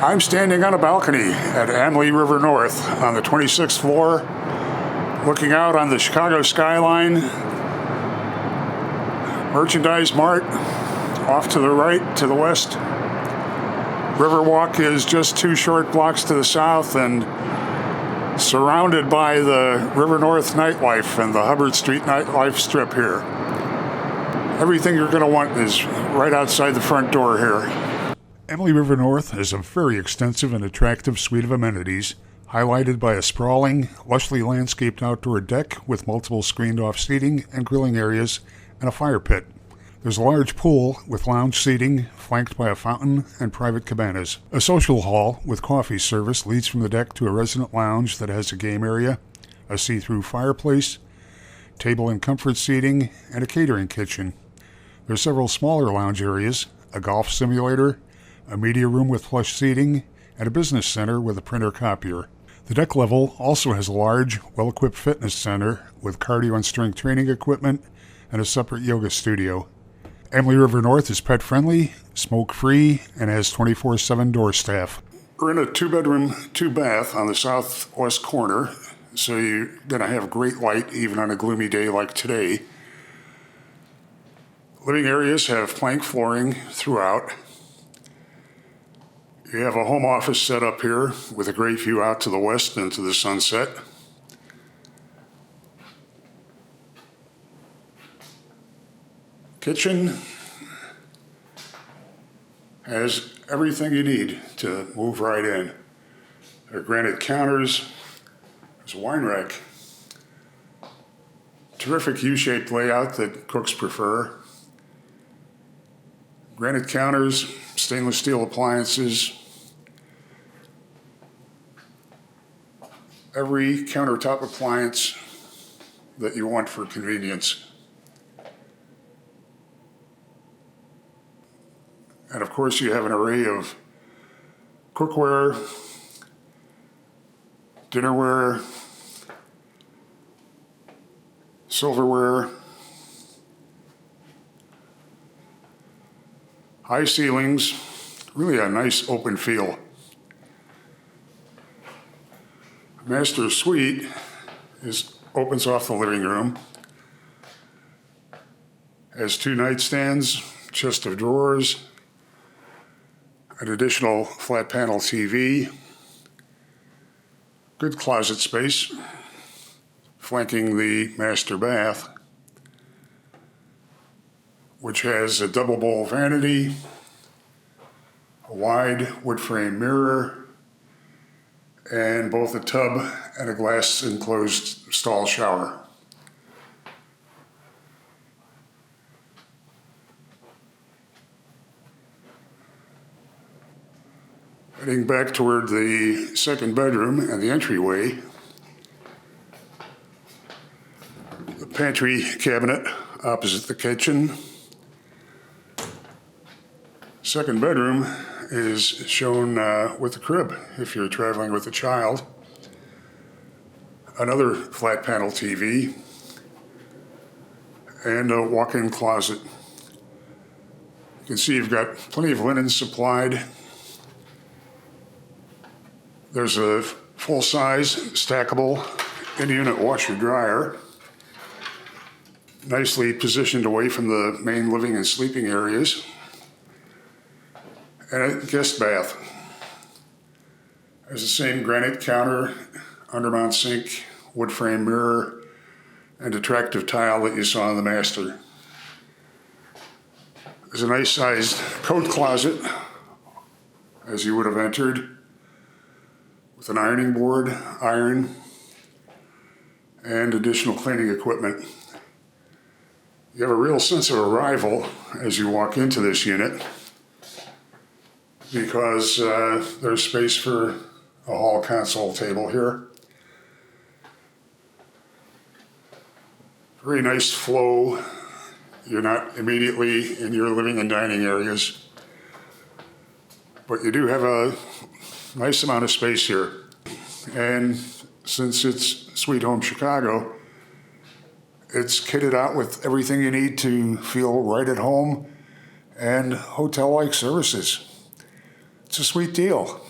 I'm standing on a balcony at AMLI River North on the 26th floor, looking out on the Chicago skyline. Merchandise Mart off to the right, to the west. Riverwalk is just 2 short blocks to the south and surrounded by the River North nightlife and the Hubbard Street nightlife strip here. Everything you're going to want is right outside the front door here. AMLI River North is a very extensive and attractive suite of amenities, highlighted by a sprawling, lushly landscaped outdoor deck with multiple screened-off seating and grilling areas and a fire pit. There's a large pool with lounge seating, flanked by a fountain and private cabanas. A social hall with coffee service leads from the deck to a resident lounge that has a game area, a see-through fireplace, table and comfort seating, and a catering kitchen. There are several smaller lounge areas, a golf simulator, a media room with plush seating, and a business center with a printer copier. The deck level also has a large, well-equipped fitness center with cardio and strength training equipment and a separate yoga studio. AMLI River North is pet-friendly, smoke-free, and has 24/7 door staff. We're in a 2-bedroom, 2-bath on the southwest corner, so you're going to have great light even on a gloomy day like today. Living areas have plank flooring throughout. You have a home office set up here with a great view out to the west and to the sunset. Kitchen has everything you need to move right in. There are granite counters. There's a wine rack. Terrific U-shaped layout that cooks prefer. Granite counters, stainless steel appliances. Every countertop appliance that you want for convenience. And of course you have an array of cookware, dinnerware, silverware, high ceilings, really a nice open feel. Master suite opens off the living room, has 2 nightstands, chest of drawers, an additional flat panel TV, good closet space, flanking the master bath, which has a double bowl vanity, a wide wood frame mirror, and both a tub and a glass enclosed stall shower. Heading back toward the 2nd bedroom and the entryway, the pantry cabinet opposite the kitchen. 2nd bedroom is shown with a crib if you're traveling with a child. Another flat panel TV and a walk-in closet. You can see you've got plenty of linen supplied. There's a full-size stackable in-unit washer-dryer, nicely positioned away from the main living and sleeping areas. And a guest bath. There's the same granite counter, undermount sink, wood frame mirror, and attractive tile that you saw in the master. There's a nice sized coat closet, as you would have entered, with an ironing board, iron, and additional cleaning equipment. You have a real sense of arrival as you walk into this unit, because there's space for a hall console table here. Very nice flow. You're not immediately in your living and dining areas, but you do have a nice amount of space here. And since it's Sweet Home Chicago, it's kitted out with everything you need to feel right at home and hotel-like services. It's a sweet deal.